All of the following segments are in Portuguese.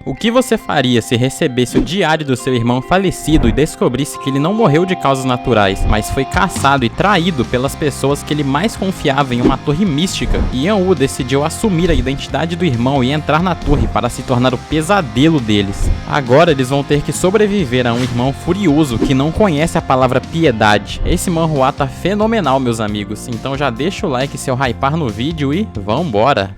O que você faria se recebesse o diário do seu irmão falecido e descobrisse que ele não morreu de causas naturais, mas foi caçado e traído pelas pessoas que ele mais confiava em uma torre mística? Yan-U decidiu assumir a identidade do irmão e entrar na torre para se tornar o pesadelo deles. Agora eles vão ter que sobreviver a um irmão furioso que não conhece a palavra piedade. Esse manhwa tá fenomenal, meus amigos, então já deixa o like se eu hypar no vídeo e vambora!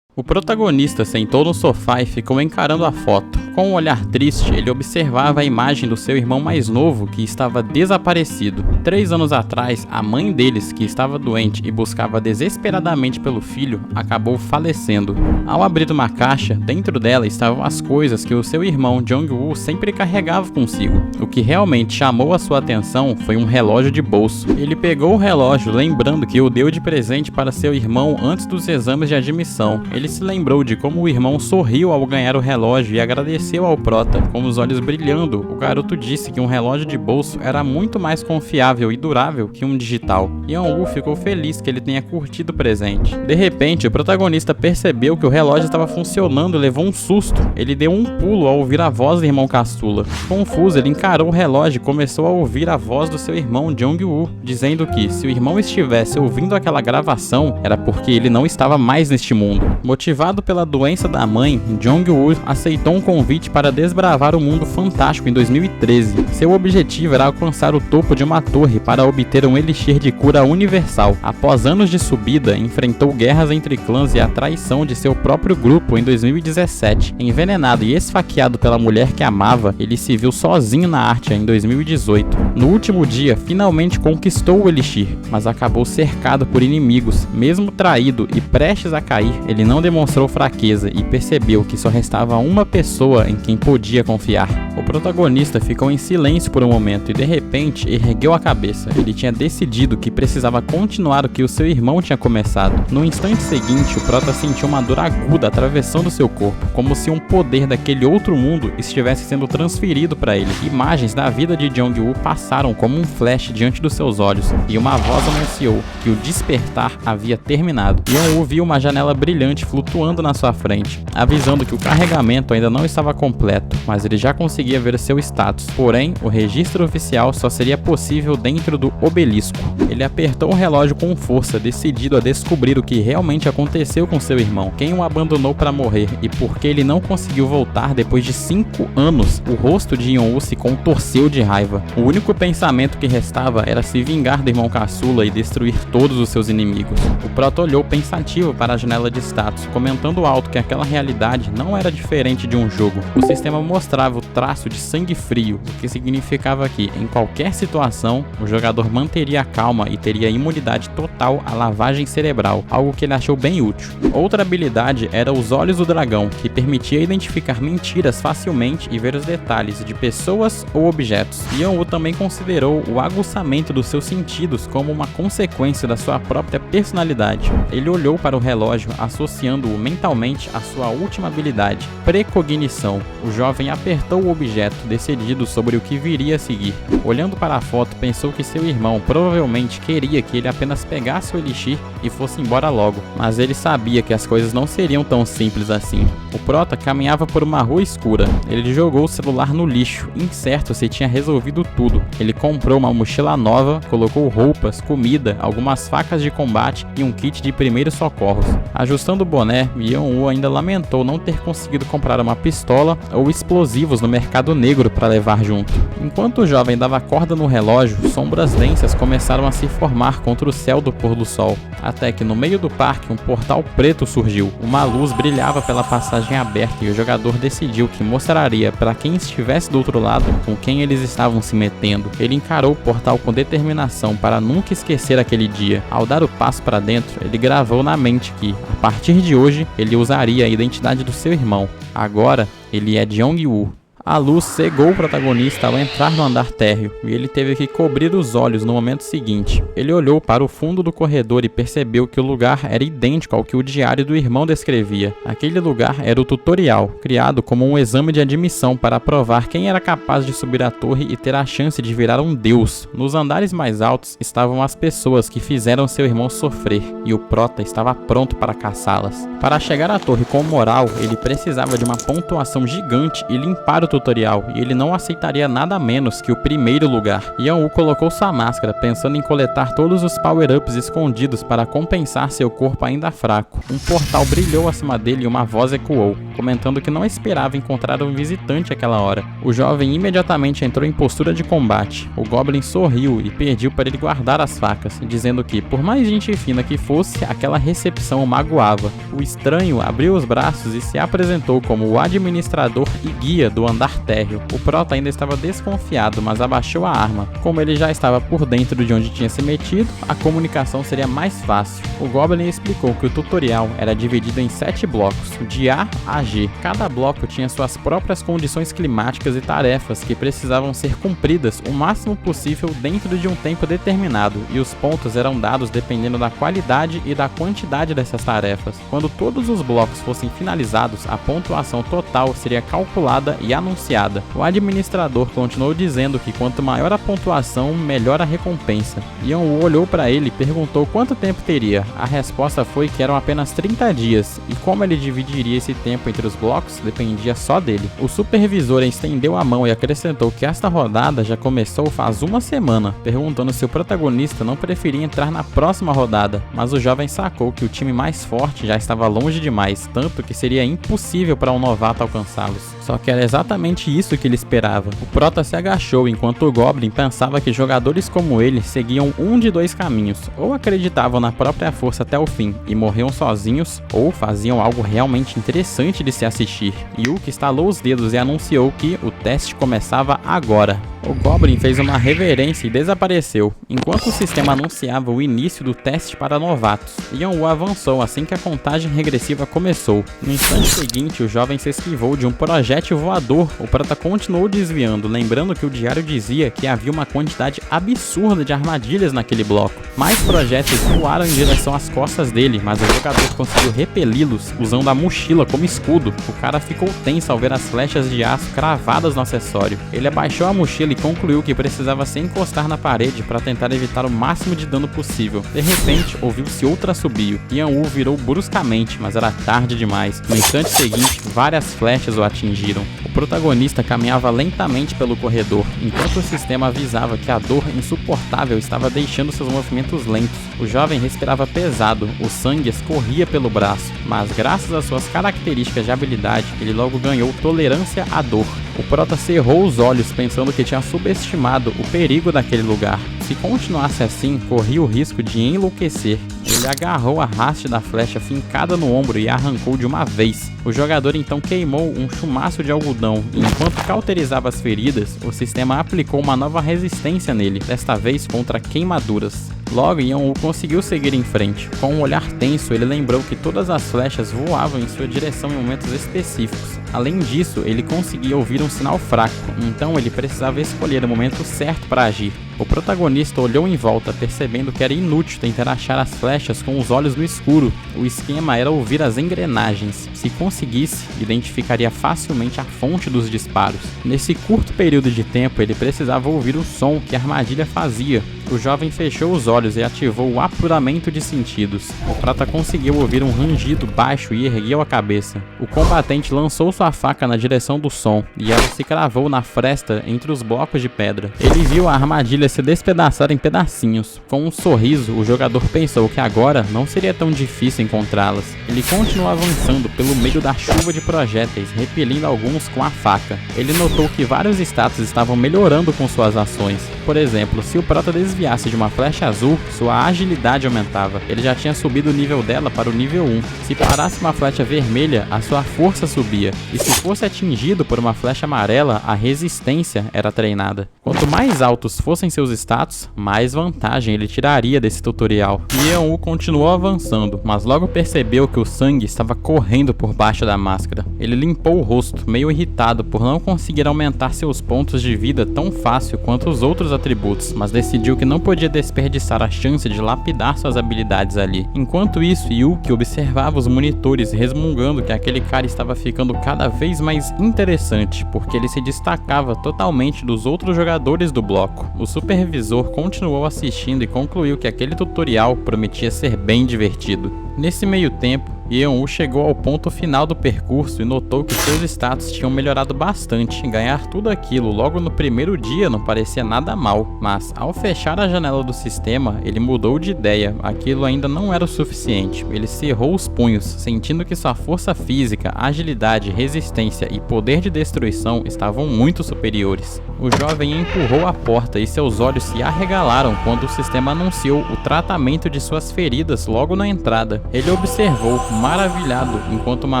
O protagonista sentou no sofá e ficou encarando a foto. Com um olhar triste, ele observava a imagem do seu irmão mais novo que estava desaparecido. 3 anos atrás, a mãe deles, que estava doente e buscava desesperadamente pelo filho, acabou falecendo. Ao abrir uma caixa, dentro dela estavam as coisas que o seu irmão Jong-woo sempre carregava consigo. O que realmente chamou a sua atenção foi um relógio de bolso. Ele pegou o relógio, lembrando que o deu de presente para seu irmão antes dos exames de admissão. Ele se lembrou de como o irmão sorriu ao ganhar o relógio e agradeceu ao prota. Com os olhos brilhando, o garoto disse que um relógio de bolso era muito mais confiável e durável que um digital. Yan-U ficou feliz que ele tenha curtido o presente. De repente, o protagonista percebeu que o relógio estava funcionando e levou um susto. Ele deu um pulo ao ouvir a voz do irmão caçula. Confuso, ele encarou o relógio e começou a ouvir a voz do seu irmão Jong-woo, dizendo que se o irmão estivesse ouvindo aquela gravação, era porque ele não estava mais neste mundo. Motivado pela doença da mãe, Jong-woo aceitou um convite para desbravar o mundo fantástico em 2013. Seu objetivo era alcançar o topo de uma torre para obter um elixir de cura universal. Após anos de subida, enfrentou guerras entre clãs e a traição de seu próprio grupo em 2017. Envenenado e esfaqueado pela mulher que amava, ele se viu sozinho na Artia em 2018. No último dia, finalmente conquistou o elixir, mas acabou cercado por inimigos. Mesmo traído e prestes a cair, ele não demonstrou fraqueza e percebeu que só restava uma pessoa em quem podia confiar. O protagonista ficou em silêncio por um momento e de repente ergueu a cabeça. Ele tinha decidido que precisava continuar o que o seu irmão tinha começado. No instante seguinte, o prota sentiu uma dor aguda atravessando seu corpo, como se um poder daquele outro mundo estivesse sendo transferido para ele. Imagens da vida de Jong-woo passaram como um flash diante dos seus olhos e uma voz anunciou que o despertar havia terminado. Yan-woo viu uma janela brilhante flutuando na sua frente, avisando que o carregamento ainda não estava completo, mas ele já conseguia ver seu status. Porém, o registro oficial só seria possível dentro do obelisco. Ele apertou o relógio com força, decidido a descobrir o que realmente aconteceu com seu irmão, quem o abandonou para morrer e por que ele não conseguiu voltar depois de 5 anos. O rosto de Yan-woo se contorceu de raiva. O único pensamento que restava era se vingar do irmão caçula e destruir todos os seus inimigos. O prota olhou pensativo para a janela de status, comentando alto que aquela realidade não era diferente de um jogo. O sistema mostrava o traço de sangue frio, o que significava que, em qualquer situação, o jogador manteria a calma e teria imunidade total à lavagem cerebral, algo que ele achou bem útil. Outra habilidade era os olhos do dragão, que permitia identificar mentiras facilmente e ver os detalhes de pessoas ou objetos. Yan-woo também considerou o aguçamento dos seus sentidos como uma consequência da sua própria personalidade. Ele olhou para o relógio, associando-o mentalmente à sua última habilidade, precognição. O jovem apertou o objeto, decidido sobre o que viria a seguir. Olhando para a foto, pensou que seu irmão provavelmente queria que ele apenas pegasse o elixir e fosse embora logo, mas ele sabia que as coisas não seriam tão simples assim. O prota caminhava por uma rua escura. Ele jogou o celular no lixo, incerto se tinha resolvido tudo. Ele comprou uma mochila nova, colocou roupas, comida, algumas facas de combate e um kit de primeiros socorros. Ajustando o boné, Yan-woo ainda lamentou não ter conseguido comprar uma pistola ou explosivos no mercado negro para levar junto. Enquanto o jovem dava corda no relógio, sombras densas começaram a se formar contra o céu do pôr do sol, até que no meio do parque um portal preto surgiu. Uma luz brilhava pela passagem aberta e o jogador decidiu que mostraria para quem estivesse do outro lado com quem eles estavam se metendo. Ele encarou o portal com determinação para nunca esquecer aquele dia. Ao dar o passo para dentro, ele gravou na mente que, a partir de hoje, ele usaria a identidade do seu irmão. Agora, ele é Jong-woo. A luz cegou o protagonista ao entrar no andar térreo, e ele teve que cobrir os olhos no momento seguinte. Ele olhou para o fundo do corredor e percebeu que o lugar era idêntico ao que o diário do irmão descrevia. Aquele lugar era o tutorial, criado como um exame de admissão para provar quem era capaz de subir a torre e ter a chance de virar um deus. Nos andares mais altos estavam as pessoas que fizeram seu irmão sofrer, e o prota estava pronto para caçá-las. Para chegar à torre com moral, ele precisava de uma pontuação gigante e limpar o tutorial, e ele não aceitaria nada menos que o primeiro lugar. Yan-U colocou sua máscara, pensando em coletar todos os power-ups escondidos para compensar seu corpo ainda fraco. Um portal brilhou acima dele e uma voz ecoou, comentando que não esperava encontrar um visitante àquela hora. O jovem imediatamente entrou em postura de combate. O Goblin sorriu e pediu para ele guardar as facas, dizendo que, por mais gente fina que fosse, aquela recepção o magoava. O estranho abriu os braços e se apresentou como o administrador e guia do andar térreo. O prota ainda estava desconfiado, mas abaixou a arma. Como ele já estava por dentro de onde tinha se metido, a comunicação seria mais fácil. O Goblin explicou que o tutorial era dividido em 7 blocos, de A a G. Cada bloco tinha suas próprias condições climáticas e tarefas que precisavam ser cumpridas o máximo possível dentro de um tempo determinado, e os pontos eram dados dependendo da qualidade e da quantidade dessas tarefas. Quando todos os blocos fossem finalizados, a pontuação total seria calculada e anunciada. O administrador continuou dizendo que quanto maior a pontuação, melhor a recompensa. Yan-U olhou para ele e perguntou quanto tempo teria. A resposta foi que eram apenas 30 dias, e como ele dividiria esse tempo entre os blocos, dependia só dele. O supervisor estendeu a mão e acrescentou que esta rodada já começou faz uma semana, perguntando se o protagonista não preferia entrar na próxima rodada, mas o jovem sacou que o time mais forte já estava longe demais, tanto que seria impossível para um novato alcançá-los. Só que era exatamente isso que ele esperava. O prota se agachou enquanto o Goblin pensava que jogadores como ele seguiam um de 2 caminhos: ou acreditavam na própria força até o fim e morriam sozinhos, ou faziam algo realmente interessante de se assistir. Yuki estalou os dedos e anunciou que o teste começava agora. O Goblin fez uma reverência e desapareceu, enquanto o sistema anunciava o início do teste para novatos. Yan-U avançou assim que a contagem regressiva começou. No instante seguinte, o jovem se esquivou de um projétil voador. O prota continuou desviando, lembrando que o diário dizia que havia uma quantidade absurda de armadilhas naquele bloco. Mais projéteis voaram em direção às costas dele, mas o jogador conseguiu repeli-los usando a mochila como escudo. O cara ficou tenso ao ver as flechas de aço cravadas no acessório. Ele abaixou a mochila e concluiu que precisava se encostar na parede para tentar evitar o máximo de dano possível. De repente, ouviu-se outro assobio. Yan-U virou bruscamente, mas era tarde demais. No instante seguinte, várias flechas o atingiram. O protagonista caminhava lentamente pelo corredor, enquanto o sistema avisava que a dor insuportável estava deixando seus movimentos lentos. O jovem respirava pesado, o sangue escorria pelo braço, mas graças às suas características de habilidade, ele logo ganhou tolerância à dor. O prota cerrou os olhos pensando que tinha subestimado o perigo daquele lugar. Se continuasse assim, corria o risco de enlouquecer. Ele agarrou a haste da flecha fincada no ombro e a arrancou de uma vez. O jogador então queimou um chumaço de algodão e, enquanto cauterizava as feridas, o sistema aplicou uma nova resistência nele, desta vez contra queimaduras. Logo, Yan-U conseguiu seguir em frente. Com um olhar tenso, ele lembrou que todas as flechas voavam em sua direção em momentos específicos. Além disso, ele conseguia ouvir um sinal fraco, então ele precisava escolher o momento certo para agir. O protagonista olhou em volta, percebendo que era inútil tentar achar as flechas com os olhos no escuro. O esquema era ouvir as engrenagens. Se conseguisse, identificaria facilmente a fonte dos disparos. Nesse curto período de tempo, ele precisava ouvir o som que a armadilha fazia. O jovem fechou os olhos e ativou o apuramento de sentidos. O prata conseguiu ouvir um rangido baixo e ergueu a cabeça. O combatente lançou sua faca na direção do som, e ela se cravou na fresta entre os blocos de pedra. Ele viu a armadilha se despedaçar em pedacinhos. Com um sorriso, o jogador pensou que agora não seria tão difícil encontrá-las. Ele continuou avançando pelo meio da chuva de projéteis, repelindo alguns com a faca. Ele notou que vários status estavam melhorando com suas ações. Por exemplo, se o prata desviasse desviasse de uma flecha azul, sua agilidade aumentava. Ele já tinha subido o nível dela para o nível 1. Se parasse uma flecha vermelha, a sua força subia. E se fosse atingido por uma flecha amarela, a resistência era treinada. Quanto mais altos fossem seus status, mais vantagem ele tiraria desse tutorial. Yeon-woo continuou avançando, mas logo percebeu que o sangue estava correndo por baixo da máscara. Ele limpou o rosto, meio irritado por não conseguir aumentar seus pontos de vida tão fácil quanto os outros atributos, mas decidiu que não podia desperdiçar a chance de lapidar suas habilidades ali. Enquanto isso, Yuki observava os monitores resmungando que aquele cara estava ficando cada vez mais interessante, porque ele se destacava totalmente dos outros jogadores do bloco. O supervisor continuou assistindo e concluiu que aquele tutorial prometia ser bem divertido. Nesse meio tempo, Yeon-woo chegou ao ponto final do percurso e notou que seus status tinham melhorado bastante. Ganhar tudo aquilo logo no primeiro dia não parecia nada mal, mas ao fechar a janela do sistema, ele mudou de ideia. Aquilo ainda não era o suficiente. Ele cerrou os punhos, sentindo que sua força física, agilidade, resistência e poder de destruição estavam muito superiores. O jovem empurrou a porta e seus olhos se arregalaram quando o sistema anunciou o tratamento de suas feridas logo na entrada. Ele observou, maravilhado, enquanto uma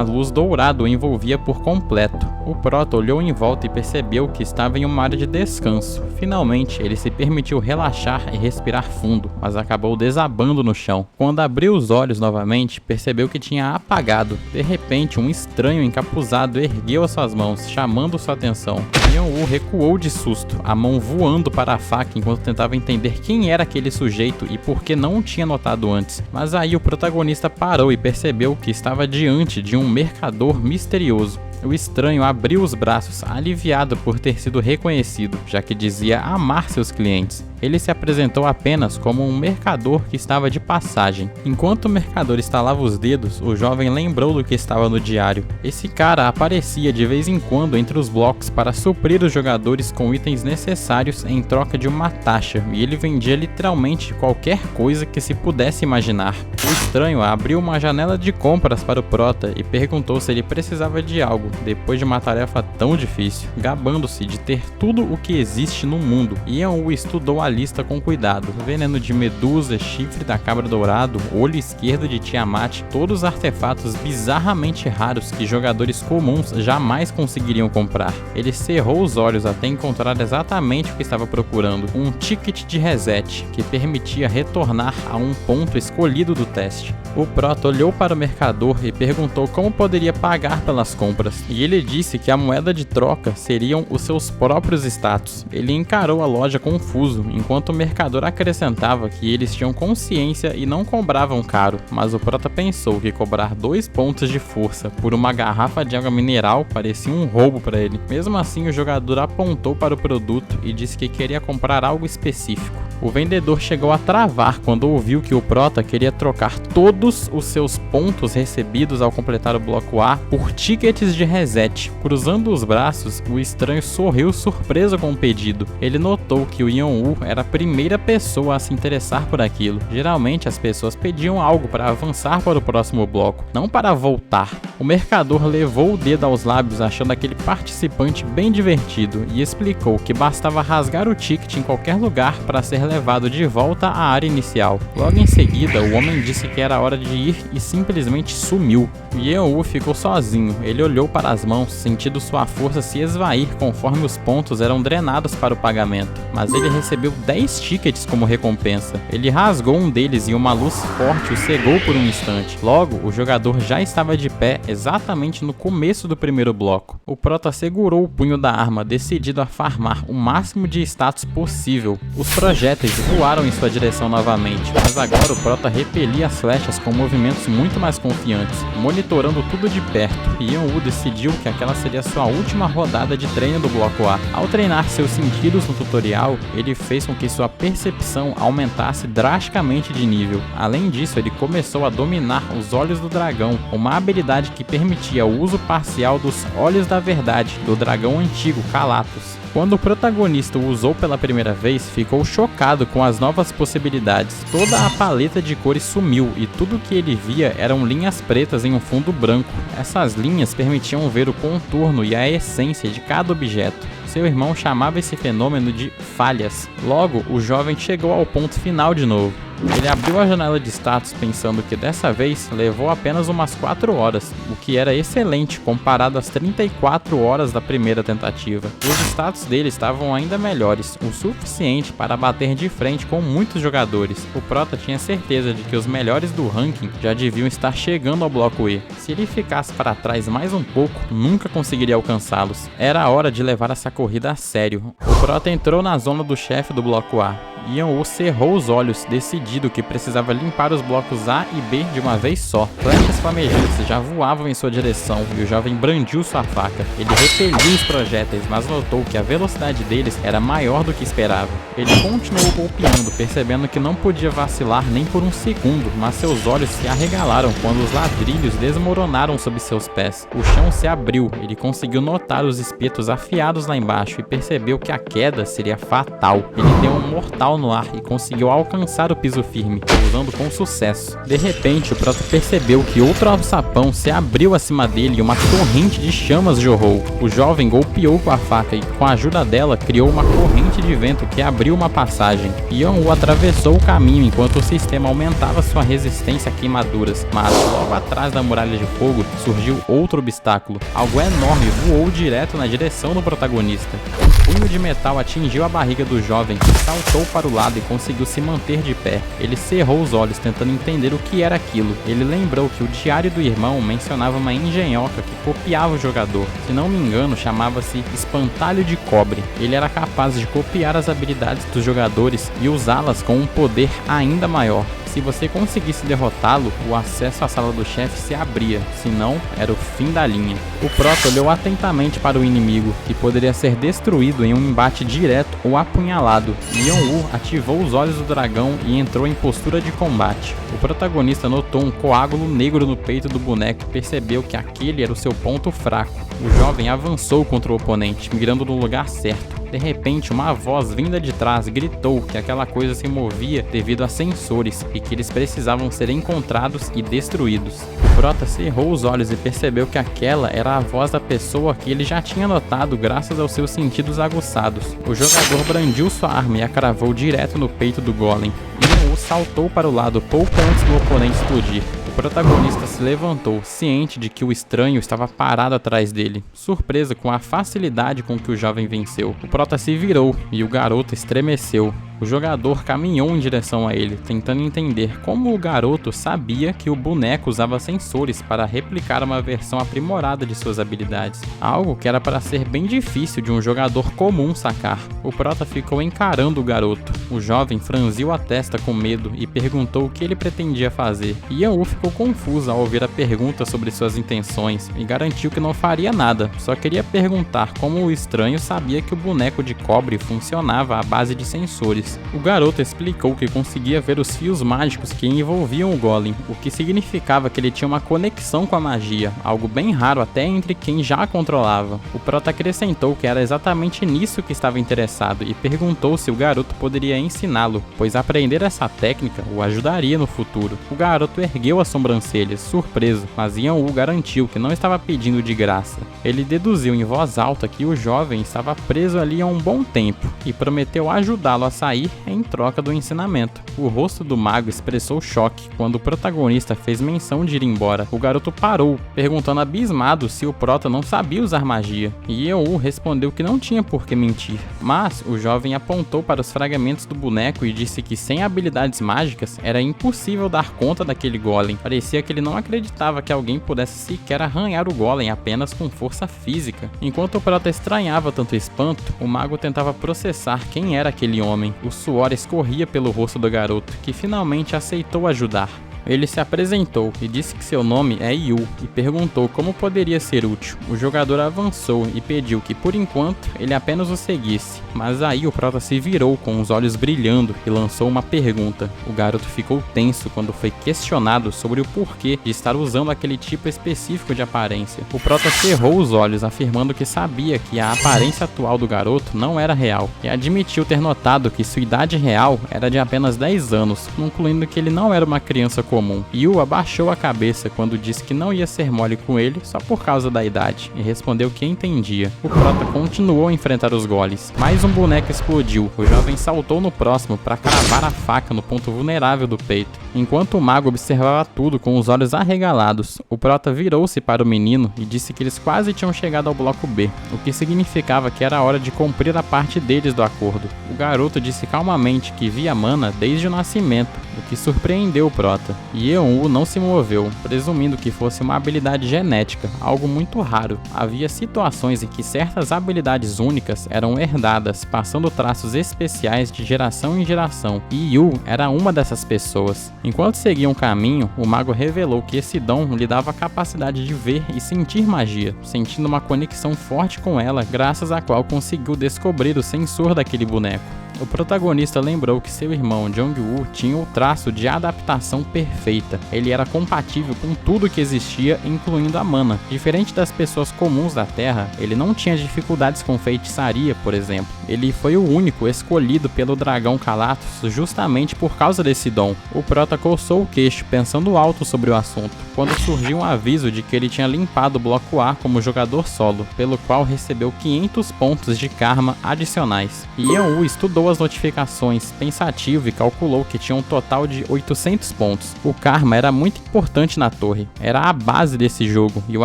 luz dourada o envolvia por completo. O Prota olhou em volta e percebeu que estava em uma área de descanso. Finalmente, ele se permitiu relaxar e respirar fundo, mas acabou desabando no chão. Quando abriu os olhos novamente, percebeu que tinha apagado. De repente, um estranho encapuzado ergueu as suas mãos, chamando sua atenção. Yeon-woo recuou de susto, a mão voando para a faca enquanto tentava entender quem era aquele sujeito e por que não o tinha notado antes. Mas aí o protagonista parou e percebeu que estava diante de um mercador misterioso. O estranho abriu os braços, aliviado por ter sido reconhecido, já que dizia amar seus clientes. Ele se apresentou apenas como um mercador que estava de passagem. Enquanto o mercador estalava os dedos, o jovem lembrou do que estava no diário. Esse cara aparecia de vez em quando entre os blocos para suprir os jogadores com itens necessários em troca de uma taxa, e ele vendia literalmente qualquer coisa que se pudesse imaginar. O estranho abriu uma janela de compras para o Prota e perguntou se ele precisava de algo, depois de uma tarefa tão difícil, gabando-se de ter tudo o que existe no mundo. Yeon-woo estudou a lista com cuidado: veneno de medusa, chifre da cabra dourado, olho esquerdo de Tiamat, todos artefatos bizarramente raros que jogadores comuns jamais conseguiriam comprar. Ele cerrou os olhos até encontrar exatamente o que estava procurando: um ticket de reset, que permitia retornar a um ponto escolhido do teste. O Prota olhou para o mercador e perguntou como poderia pagar pelas compras, e ele disse que a moeda de troca seriam os seus próprios status. Ele encarou a loja confuso, enquanto o mercador acrescentava que eles tinham consciência e não cobravam caro, mas o Prota pensou que cobrar 2 pontos de força por uma garrafa de água mineral parecia um roubo para ele. Mesmo assim, o jogador apontou para o produto e disse que queria comprar algo específico. O vendedor chegou a travar quando ouviu que o Prota queria trocar todos os seus pontos recebidos ao completar o bloco A por tickets de reset. Cruzando os braços, o estranho sorriu surpreso com o pedido. Ele notou que o Yeon-woo era a primeira pessoa a se interessar por aquilo. Geralmente as pessoas pediam algo para avançar para o próximo bloco, não para voltar. O mercador levou o dedo aos lábios achando aquele participante bem divertido e explicou que bastava rasgar o ticket em qualquer lugar para ser levado de volta à área inicial. Logo em seguida, o homem disse que era hora de ir e simplesmente sumiu. Yeon-woo ficou sozinho. Ele olhou para as mãos, sentindo sua força se esvair conforme os pontos eram drenados para o pagamento. Mas ele recebeu 10 tickets como recompensa. Ele rasgou um deles e uma luz forte o cegou por um instante. Logo, o jogador já estava de pé exatamente no começo do primeiro bloco. O Prota segurou o punho da arma, decidido a farmar o máximo de status possível. Os projéteis voaram em sua direção novamente, mas agora o Prota repelia as flechas com movimentos muito mais confiantes, monitorando tudo de perto. Yeon-woo decidiu que aquela seria sua última rodada de treino do bloco A. Ao treinar seus sentidos no tutorial, ele fez com que sua percepção aumentasse drasticamente de nível. Além disso, ele começou a dominar os olhos do dragão, uma habilidade que permitia o uso parcial dos olhos da verdade do dragão antigo Calatos. Quando o protagonista o usou pela primeira vez, ficou chocado com as novas possibilidades. Toda a paleta de cores sumiu e tudo que ele via eram linhas pretas em um fundo branco. Essas linhas permitiam ver o contorno e a essência de cada objeto. seu irmão chamava esse fenômeno de falhas. Logo, o jovem chegou ao ponto final de novo. Ele abriu a janela de status pensando que dessa vez levou apenas umas 4 horas, o que era excelente comparado às 34 horas da primeira tentativa. Os status dele estavam ainda melhores, o suficiente para bater de frente com muitos jogadores. O Prota tinha certeza de que os melhores do ranking já deviam estar chegando ao bloco E. Se ele ficasse para trás mais um pouco, nunca conseguiria alcançá-los. Era a hora de levar essa corrida a sério. O Prota entrou na zona do chefe do bloco A. Yan-Wu cerrou os olhos, decidido que precisava limpar os blocos A e B de uma vez só. Flechas flamejantes já voavam em sua direção e o jovem brandiu sua faca. Ele repeliu os projéteis, mas notou que a velocidade deles era maior do que esperava. Ele continuou golpeando, percebendo que não podia vacilar nem por um segundo, mas seus olhos se arregalaram quando os ladrilhos desmoronaram sob seus pés. O chão se abriu, ele conseguiu notar os espetos afiados lá embaixo e percebeu que a queda seria fatal. Ele deu um mortal no ar e conseguiu alcançar o piso firme, pousando com sucesso. De repente, o Prota percebeu que outro alçapão se abriu acima dele e uma corrente de chamas jorrou. O jovem golpeou com a faca e, com a ajuda dela, criou uma corrente de vento que abriu uma passagem. Yan-Wu atravessou o caminho enquanto o sistema aumentava sua resistência a queimaduras, mas logo atrás da muralha de fogo surgiu outro obstáculo. Algo enorme voou direto na direção do protagonista. Um punho de metal atingiu a barriga do jovem, que saltou para o lado e conseguiu se manter de pé. Ele cerrou os olhos tentando entender o que era aquilo. Ele lembrou que o diário do irmão mencionava uma engenhoca que copiava o jogador. Se não me engano, chamava-se Espantalho de Cobre. Ele era capaz de copiar as habilidades dos jogadores e usá-las com um poder ainda maior. Se você conseguisse derrotá-lo, o acesso à sala do chefe se abria, senão era o fim da linha. O Prota olhou atentamente para o inimigo, que poderia ser destruído em um embate direto ou apunhalado. Yan-Wu ativou os olhos do dragão e entrou em postura de combate. O protagonista notou um coágulo negro no peito do boneco e percebeu que aquele era o seu ponto fraco. O jovem avançou contra o oponente, mirando no lugar certo. De repente, uma voz vinda de trás gritou que aquela coisa se movia devido a sensores e que eles precisavam ser encontrados e destruídos. O Prota cerrou os olhos e percebeu que aquela era a voz da pessoa que ele já tinha notado graças aos seus sentidos aguçados. O jogador brandiu sua arma e a cravou direto no peito do golem. Yan-Wu saltou para o lado pouco antes do oponente explodir. O protagonista se levantou, ciente de que o estranho estava parado atrás dele, surpreso com a facilidade com que o jovem venceu. O Prota se virou e o garoto estremeceu. O jogador caminhou em direção a ele, tentando entender como o garoto sabia que o boneco usava sensores para replicar uma versão aprimorada de suas habilidades, algo que era para ser bem difícil de um jogador comum sacar. O Prota ficou encarando o garoto. O jovem franziu a testa com medo e perguntou o que ele pretendia fazer. Yan-Wu ficou confuso ao ouvir a pergunta sobre suas intenções e garantiu que não faria nada, só queria perguntar como o estranho sabia que o boneco de cobre funcionava à base de sensores. O garoto explicou que conseguia ver os fios mágicos que envolviam o golem, o que significava que ele tinha uma conexão com a magia, algo bem raro até entre quem já a controlava. O Prota acrescentou que era exatamente nisso que estava interessado e perguntou se o garoto poderia ensiná-lo, pois aprender essa técnica o ajudaria no futuro. O garoto ergueu as sobrancelhas, surpreso, mas Yan-Wu garantiu que não estava pedindo de graça. Ele deduziu em voz alta que o jovem estava preso ali há um bom tempo e prometeu ajudá-lo a sair em troca do ensinamento. O rosto do mago expressou choque quando o protagonista fez menção de ir embora. O garoto parou, perguntando abismado se o Prota não sabia usar magia, e Yan-Wu respondeu que não tinha por que mentir. Mas o jovem apontou para os fragmentos do boneco e disse que sem habilidades mágicas era impossível dar conta daquele golem. Parecia que ele não acreditava que alguém pudesse sequer arranhar o golem apenas com força física. Enquanto o Prota estranhava tanto espanto, o mago tentava processar quem era aquele homem. O suor escorria pelo rosto do garoto, que finalmente aceitou ajudar. Ele se apresentou e disse que seu nome é Yu e perguntou como poderia ser útil. O jogador avançou e pediu que, por enquanto, ele apenas o seguisse, mas aí o Prota se virou com os olhos brilhando e lançou uma pergunta. O garoto ficou tenso quando foi questionado sobre o porquê de estar usando aquele tipo específico de aparência. O Prota cerrou os olhos, afirmando que sabia que a aparência atual do garoto não era real, e admitiu ter notado que sua idade real era de apenas 10 anos, concluindo que ele não era uma criança comum comum. Yu abaixou a cabeça quando disse que não ia ser mole com ele só por causa da idade, e respondeu que entendia. O prota continuou a enfrentar os golems. Mais um boneco explodiu. O jovem saltou no próximo para cravar a faca no ponto vulnerável do peito. Enquanto o mago observava tudo com os olhos arregalados, o prota virou-se para o menino e disse que eles quase tinham chegado ao bloco B, o que significava que era hora de cumprir a parte deles do acordo. O garoto disse calmamente que via mana desde o nascimento, o que surpreendeu o prota. Yeon-woo não se moveu, presumindo que fosse uma habilidade genética, algo muito raro. Havia situações em que certas habilidades únicas eram herdadas, passando traços especiais de geração em geração, e Yu era uma dessas pessoas. Enquanto seguiam o caminho, o mago revelou que esse dom lhe dava a capacidade de ver e sentir magia, sentindo uma conexão forte com ela, graças à qual conseguiu descobrir o sensor daquele boneco. O protagonista lembrou que seu irmão Jong-woo tinha o traço de adaptação perfeita. Ele era compatível com tudo que existia, incluindo a mana. Diferente das pessoas comuns da Terra, ele não tinha dificuldades com feitiçaria, por exemplo. Ele foi o único escolhido pelo dragão Calathus justamente por causa desse dom. O prota coçou o queixo, pensando alto sobre o assunto, quando surgiu um aviso de que ele tinha limpado o bloco A como jogador solo, pelo qual recebeu 500 pontos de karma adicionais. Yeon-woo estudou as notificações, pensativo, e calculou que tinha um total de 800 pontos. O karma era muito importante na torre, era a base desse jogo, e o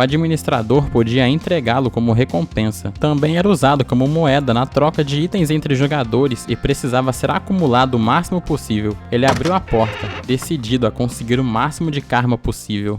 administrador podia entregá-lo como recompensa. Também era usado como moeda na troca de itens entre jogadores e precisava ser acumulado o máximo possível. Ele abriu a porta, decidido a conseguir o máximo de karma possível.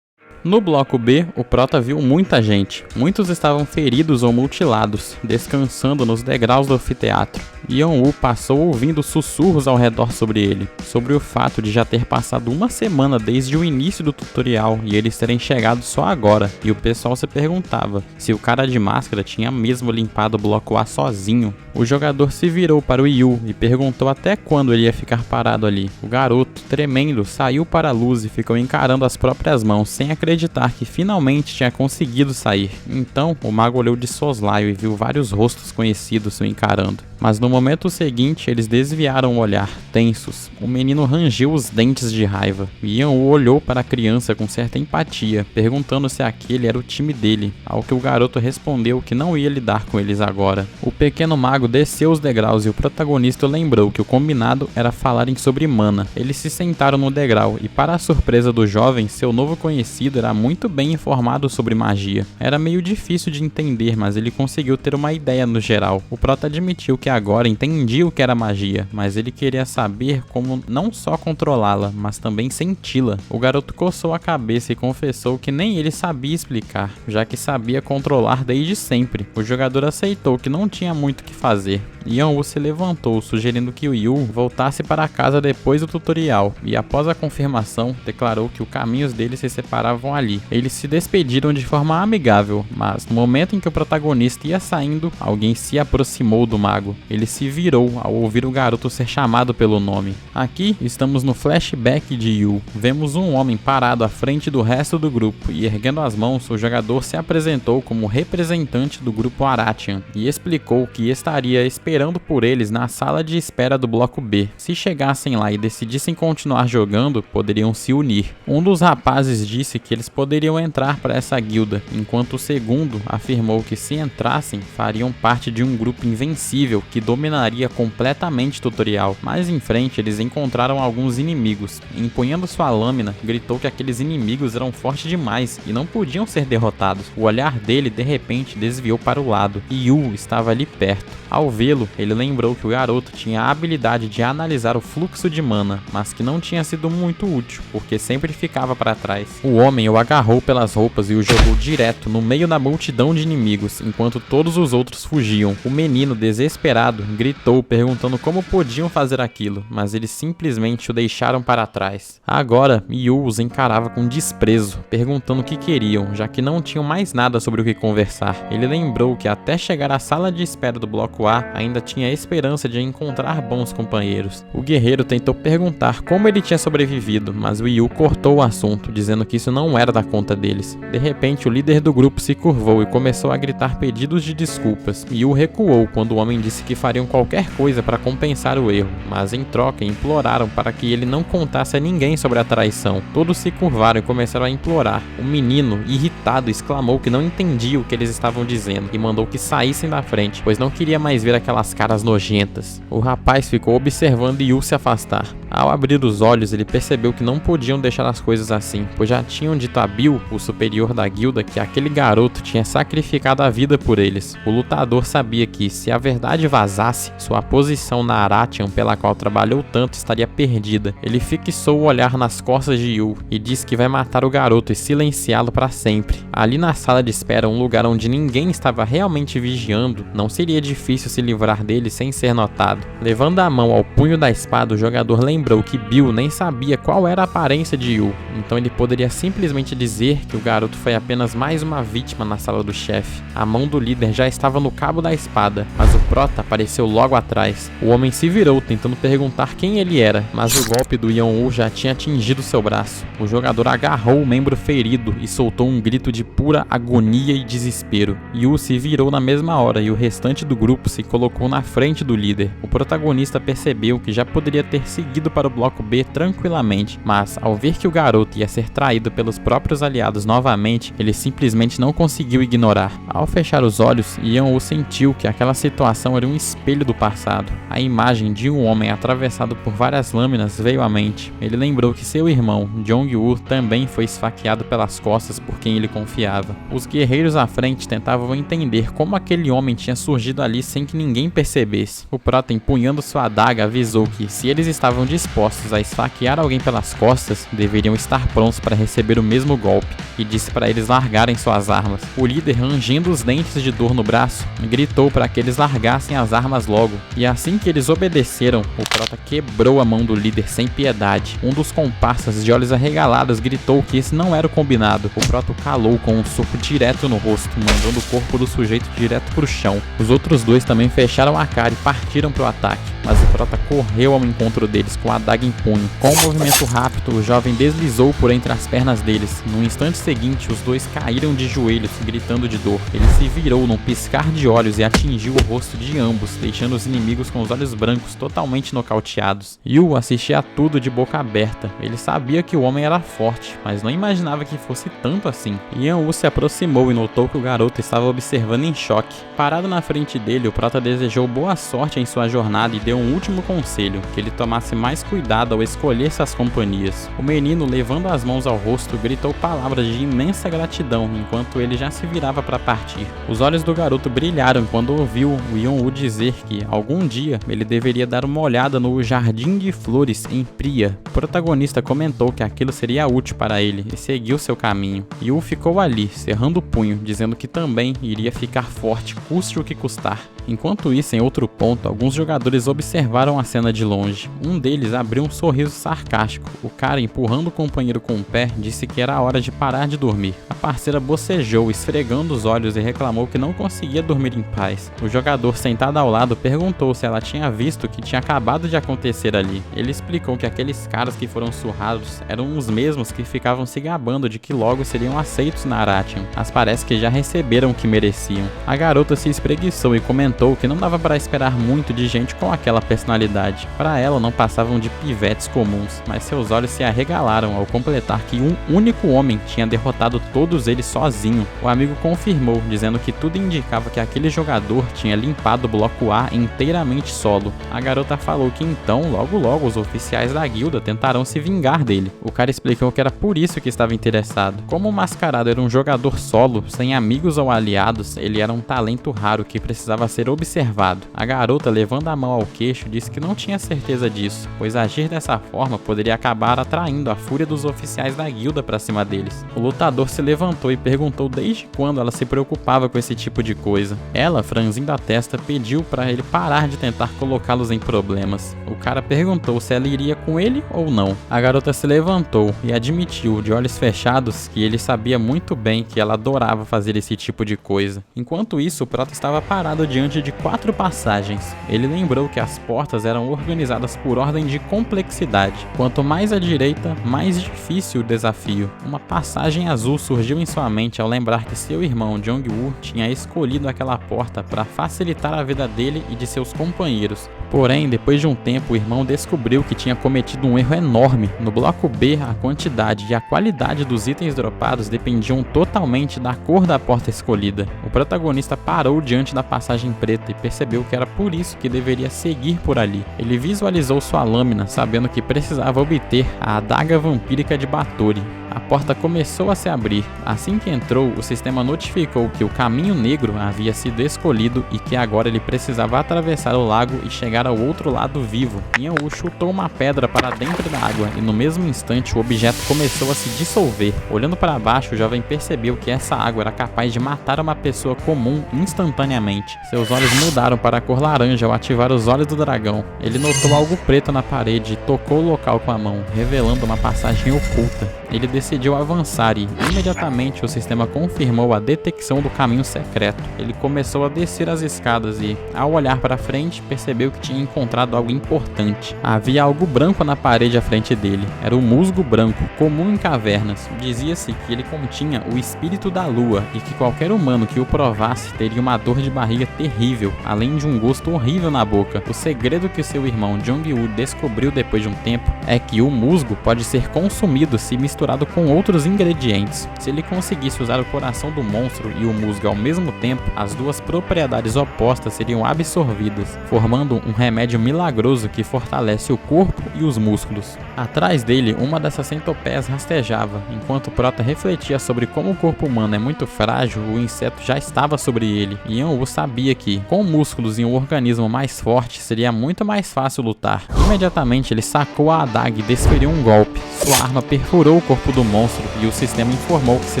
No bloco B, o prota viu muita gente. Muitos estavam feridos ou mutilados, descansando nos degraus do anfiteatro. Yeon-woo passou ouvindo sussurros ao redor sobre ele, sobre o fato de já ter passado uma semana desde o início do tutorial e eles terem chegado só agora, e o pessoal se perguntava se o cara de máscara tinha mesmo limpado o bloco A sozinho. O jogador se virou para o Yu e perguntou até quando ele ia ficar parado ali. O garoto, tremendo, saiu para a luz e ficou encarando as próprias mãos, sem acreditar que finalmente tinha conseguido sair. Então, o mago olhou de soslaio e viu vários rostos conhecidos o encarando. Mas no momento seguinte, eles desviaram o olhar, tensos. O menino rangeu os dentes de raiva. Yeon-woo olhou para a criança com certa empatia, perguntando se aquele era o time dele, ao que o garoto respondeu que não ia lidar com eles agora. O pequeno mago desceu os degraus e o protagonista lembrou que o combinado era falarem sobre mana. Eles se sentaram no degrau e, para a surpresa do jovem, seu novo conhecido era muito bem informado sobre magia. Era meio difícil de entender, mas ele conseguiu ter uma ideia no geral. O prota admitiu que agora entendia o que era magia, mas ele queria saber como não só controlá-la, mas também senti-la. O garoto coçou a cabeça e confessou que nem ele sabia explicar, já que sabia controlar desde sempre. O jogador aceitou que não tinha muito o que fazer. Yeon-woo se levantou, sugerindo que o Yu voltasse para casa depois do tutorial, e após a confirmação, declarou que os caminhos deles se separavam ali. Eles se despediram de forma amigável, mas no momento em que o protagonista ia saindo, alguém se aproximou do mago. Ele se virou ao ouvir o garoto ser chamado pelo nome. Aqui estamos no flashback de Yu. Vemos um homem parado à frente do resto do grupo e, erguendo as mãos, o jogador se apresentou como representante do grupo Aratian e explicou que estaria esperando por eles na sala de espera do bloco B. Se chegassem lá e decidissem continuar jogando, poderiam se unir. Um dos rapazes disse que eles poderiam entrar para essa guilda, enquanto o segundo afirmou que se entrassem, fariam parte de um grupo invencível que dominaria completamente o tutorial. Mais em frente, eles encontraram alguns inimigos. Empunhando sua lâmina, gritou que aqueles inimigos eram fortes demais e não podiam ser derrotados. O olhar dele, de repente, desviou para o lado, e Yu estava ali perto. Ao vê-lo, ele lembrou que o garoto tinha a habilidade de analisar o fluxo de mana, mas que não tinha sido muito útil, porque sempre ficava para trás. O homem o agarrou pelas roupas e o jogou direto no meio da multidão de inimigos, enquanto todos os outros fugiam. O menino, desesperado, gritou, perguntando como podiam fazer aquilo, mas eles simplesmente o deixaram para trás. Agora, Yu os encarava com desprezo, perguntando o que queriam, já que não tinham mais nada sobre o que conversar. Ele lembrou que até chegar à sala de espera do bloco A, ainda ainda tinha esperança de encontrar bons companheiros. O guerreiro tentou perguntar como ele tinha sobrevivido, mas o Yu cortou o assunto, dizendo que isso não era da conta deles. De repente, o líder do grupo se curvou e começou a gritar pedidos de desculpas. Yu recuou quando o homem disse que fariam qualquer coisa para compensar o erro, mas em troca imploraram para que ele não contasse a ninguém sobre a traição. Todos se curvaram e começaram a implorar. O menino, irritado, exclamou que não entendia o que eles estavam dizendo e mandou que saíssem da frente, pois não queria mais ver aquelas caras nojentas. O rapaz ficou observando Yu se afastar. Ao abrir os olhos, ele percebeu que não podiam deixar as coisas assim, pois já tinham dito a Bill, o superior da guilda, que aquele garoto tinha sacrificado a vida por eles. O lutador sabia que, se a verdade vazasse, sua posição na Aratian, pela qual trabalhou tanto, estaria perdida. Ele fixou o olhar nas costas de Yu e disse que vai matar o garoto e silenciá-lo para sempre. Ali na sala de espera, um lugar onde ninguém estava realmente vigiando, não seria difícil se livrar dele sem ser notado. Levando a mão ao punho da espada, o jogador lembrou que Bill nem sabia qual era a aparência de Yu, então ele poderia simplesmente dizer que o garoto foi apenas mais uma vítima na sala do chefe. A mão do líder já estava no cabo da espada, mas o prota apareceu logo atrás. O homem se virou tentando perguntar quem ele era, mas o golpe do Yeon-woo já tinha atingido seu braço. O jogador agarrou o membro ferido e soltou um grito de pura agonia e desespero. Yu se virou na mesma hora e o restante do grupo se colocou na frente do líder. O protagonista percebeu que já poderia ter seguido para o bloco B tranquilamente, mas ao ver que o garoto ia ser traído pelos próprios aliados novamente, ele simplesmente não conseguiu ignorar. Ao fechar os olhos, Yeon-woo sentiu que aquela situação era um espelho do passado. A imagem de um homem atravessado por várias lâminas veio à mente. Ele lembrou que seu irmão, Jong-woo, também foi esfaqueado pelas costas por quem ele confiava. Os guerreiros à frente tentavam entender como aquele homem tinha surgido ali sem que ninguém percebesse. O prota, empunhando sua adaga, avisou que, se eles estavam dispostos a esfaquear alguém pelas costas, deveriam estar prontos para receber o mesmo golpe, e disse para eles largarem suas armas. O líder, rangendo os dentes de dor no braço, gritou para que eles largassem as armas logo, e assim que eles obedeceram, o prota quebrou a mão do líder sem piedade. Um dos comparsas, de olhos arregalados, gritou que esse não era o combinado. O prota calou com um soco direto no rosto, mandando o corpo do sujeito direto pro chão. Os outros dois também fecharam a cara e partiram pro ataque, mas o prota correu ao encontro deles com a adaga em punho. Com um movimento rápido, o jovem deslizou por entre as pernas deles. No instante seguinte, os dois caíram de joelhos, gritando de dor. Ele se virou num piscar de olhos e atingiu o rosto de ambos, deixando os inimigos com os olhos brancos totalmente nocauteados. Yu assistia a tudo de boca aberta. Ele sabia que o homem era forte, mas não imaginava que fosse tanto assim. Yeon-woo se aproximou e notou que o garoto estava observando em choque. Parado na frente dele, o prota desejou boa sorte em sua jornada e deu um último conselho, que ele tomasse mais cuidado ao escolher suas companhias. O menino, levando as mãos ao rosto, gritou palavras de imensa gratidão enquanto ele já se virava para partir. Os olhos do garoto brilharam quando ouviu o Yeon-woo dizer que, algum dia, ele deveria dar uma olhada no Jardim de Flores em Priya. O protagonista comentou que aquilo seria útil para ele e seguiu seu caminho. Yu ficou ali, cerrando o punho, dizendo que também iria ficar forte, custe o que custar. Enquanto isso, em outro ponto, alguns jogadores observaram a cena de longe. Um deles abriu um sorriso sarcástico. O cara, empurrando o companheiro com o pé, disse que era hora de parar de dormir. A parceira bocejou, esfregando os olhos, e reclamou que não conseguia dormir em paz. O jogador sentado ao lado perguntou se ela tinha visto o que tinha acabado de acontecer ali. Ele explicou que aqueles caras que foram surrados eram os mesmos que ficavam se gabando de que logo seriam aceitos na Aratian, mas parece que já receberam o que mereciam. A garota se espreguiçou e comentou que não dava para esperar muito de gente com aquela personalidade. Para ela não passavam de pivetes comuns, mas seus olhos se arregalaram ao completar que um único homem tinha derrotado todos eles sozinho. O amigo confirmou, dizendo que tudo indicava que aquele jogador tinha limpado o bloco A inteiramente solo. A garota falou que então, logo os oficiais da guilda tentarão se vingar dele. O cara explicou que era por isso que estava interessado. Como o mascarado era um jogador solo, sem amigos ou aliados, ele era um talento raro que precisava ser observado. A garota, levando a mão ao queixo, disse que não tinha certeza disso, pois agir dessa forma poderia acabar atraindo a fúria dos oficiais da guilda para cima deles. O lutador se levantou e perguntou desde quando ela se preocupava com esse tipo de coisa. Ela, franzindo a testa, pediu para ele parar de tentar colocá-los em problemas. O cara perguntou se ela iria com ele ou não. A garota se levantou e admitiu, de olhos fechados, que ele sabia muito bem que ela adorava fazer esse tipo de coisa. Enquanto isso, o Prota estava parado diante de 4 passagens. Ele lembrou que as portas eram organizadas por ordem de complexidade. Quanto mais à direita, mais difícil o desafio. Uma passagem azul surgiu em sua mente ao lembrar que seu irmão Jong-woo tinha escolhido aquela porta para facilitar a vida dele e de seus companheiros. Porém, depois de um tempo, o irmão descobriu que tinha cometido um erro enorme. No bloco B, a quantidade e a qualidade dos itens dropados dependiam totalmente da cor da porta escolhida. O protagonista parou diante da passagem preta e percebeu que era por isso que deveria seguir por ali. Ele visualizou sua lâmina, sabendo que precisava obter a adaga vampírica de Bathory. A porta começou a se abrir. Assim que entrou, o sistema notificou que o caminho negro havia sido escolhido e que agora ele precisava atravessar o lago e chegar ao outro lado vivo. Yan-woo chutou uma pedra para dentro da água e no mesmo instante o objeto começou a se dissolver. Olhando para baixo, o jovem percebeu que essa água era capaz de matar uma pessoa comum instantaneamente. Seus olhos mudaram para a cor laranja ao ativar os olhos do dragão. Ele notou algo preto na parede e tocou o local com a mão, revelando uma passagem oculta. Ele decidiu avançar e, imediatamente, o sistema confirmou a detecção do caminho secreto. Ele começou a descer as escadas e, ao olhar para frente, percebeu que tinha encontrado algo importante. Havia algo branco na parede à frente dele. Era o musgo branco, comum em cavernas. Dizia-se que ele continha o espírito da lua e que qualquer humano que o provasse teria uma dor de barriga terrível, além de um gosto horrível na boca. O segredo que seu irmão Jong-woo descobriu depois de um tempo é que o musgo pode ser consumido se misturado com outros ingredientes. Se ele conseguisse usar o coração do monstro e o musgo ao mesmo tempo, as duas propriedades opostas seriam absorvidas, formando um remédio milagroso que fortalece o corpo e os músculos. Atrás dele, uma dessas centopeias rastejava. Enquanto o Prota refletia sobre como o corpo humano é muito frágil, o inseto já estava sobre ele. E Yan-woo sabia que, com músculos e um organismo mais forte, seria muito mais fácil lutar. Imediatamente, ele sacou a adaga e desferiu um golpe. Sua arma perfurou o corpo do monstro e o sistema informou que se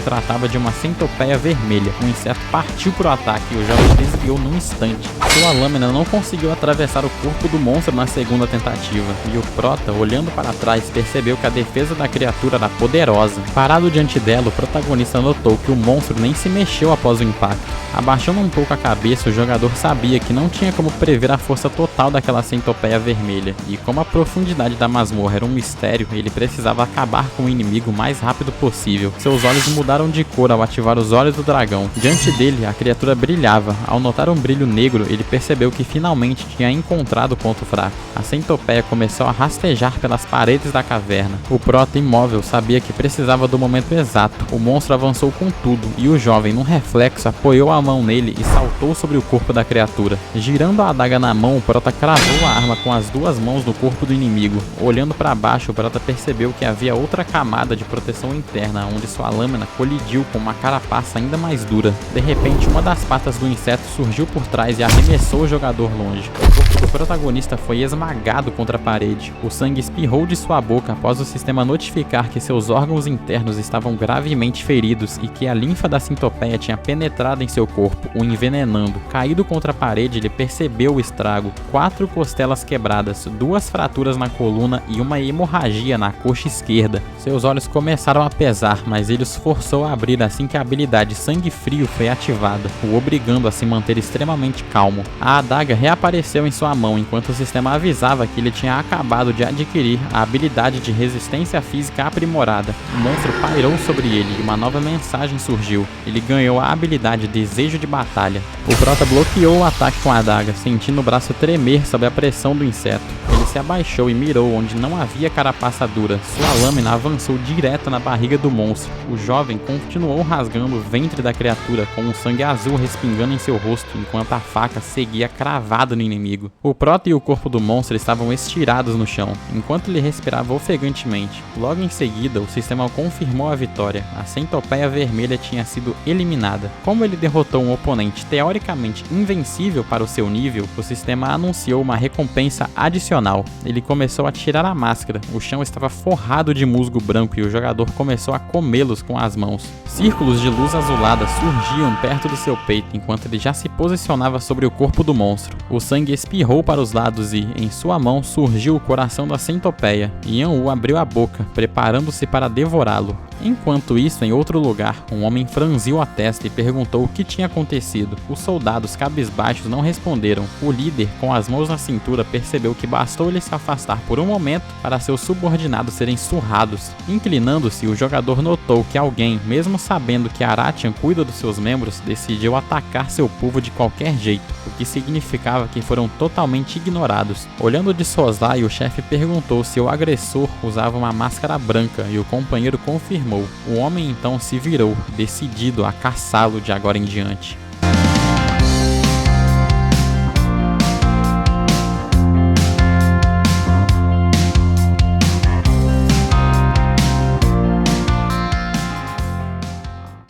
tratava de uma centopeia vermelha. O inseto partiu para o ataque e o jovem desviou num instante. Sua lâmina não conseguiu atravessar o corpo do monstro na segunda tentativa, e o Prota, olhando para trás, percebeu que a defesa da criatura era poderosa. Parado diante dela, o protagonista notou que o monstro nem se mexeu após o impacto. Abaixando um pouco a cabeça, o jogador sabia que não tinha como prever a força total daquela centopeia vermelha, e como a profundidade da masmorra era um mistério, ele precisava acabar com o inimigo o mais rápido possível. Seus olhos mudaram de cor ao ativar os olhos do dragão. Diante dele, a criatura brilhava. Ao notar um brilho negro, ele percebeu que finalmente tinha encontrado o ponto fraco. A centopeia começou a rastejar pelas paredes da caverna. O Prota, imóvel, sabia que precisava do momento exato. O monstro avançou com tudo, e o jovem, num reflexo, apoiou a mão nele e saltou sobre o corpo da criatura. Girando a adaga na mão, o Prota cravou a arma com as duas mãos no corpo do inimigo. Olhando para baixo, o Prota percebeu que havia outra camada de proteção interna, onde sua lâmina colidiu com uma carapaça ainda mais dura. De repente, uma das patas do inseto surgiu por trás e arremessou o jogador longe. O corpo do protagonista foi esmagado contra a parede. O sangue espirrou de sua boca após o sistema notificar que seus órgãos internos estavam gravemente feridos e que a linfa da centopeia tinha penetrado em seu corpo, o envenenando. Caído contra a parede, ele percebeu o estrago: 4 costelas quebradas, 2 fraturas na coluna e uma hemorragia na coxa esquerda. Seus olhos começaram a pesar, mas ele os forçou a abrir assim que a habilidade Sangue Frio foi ativada, o obrigando a se manter extremamente calmo. A adaga reapareceu em sua mão enquanto o sistema avisava que ele tinha acabado de adquirir a habilidade de resistência física aprimorada. O monstro pairou sobre ele e uma nova mensagem surgiu. Ele ganhou a habilidade Desejo de Batalha. O Prota bloqueou o ataque com a adaga, sentindo o braço tremer sob a pressão do inseto. Ele se abaixou e mirou onde não havia carapaça dura. Sua lâmina avançou direto na barriga do monstro. O jovem continuou rasgando o ventre da criatura, com o sangue azul respingando em seu rosto, enquanto a faca seguia cravada no inimigo. O próton e o corpo do monstro estavam estirados no chão, enquanto ele respirava ofegantemente. Logo em seguida, o sistema confirmou a vitória. A centopeia vermelha tinha sido eliminada. Como ele derrotou um oponente teoricamente invencível para o seu nível, o sistema anunciou uma recompensa adicional. Ele começou a tirar a máscara. O chão estava forrado de musgo branco e o jogador começou a comê-los com as mãos. Círculos de luz azulada surgiam perto do seu peito enquanto ele já se posicionava sobre o corpo do monstro. O sangue espirrou para os lados e, em sua mão, surgiu o coração da centopeia. Yan-U abriu a boca, preparando-se para devorá-lo. Enquanto isso, em outro lugar, um homem franziu a testa e perguntou o que tinha acontecido. Os soldados cabisbaixos não responderam. O líder, com as mãos na cintura, percebeu que bastou ele se afastar por um momento para seus subordinados serem surrados. Inclinando-se, o jogador notou que alguém, mesmo sabendo que Aratian cuida dos seus membros, decidiu atacar seu povo de qualquer jeito, o que significava que foram totalmente ignorados. Olhando de soslaio, o chefe perguntou se o agressor usava uma máscara branca e o companheiro confirmou. O homem então se virou, decidido a caçá-lo de agora em diante.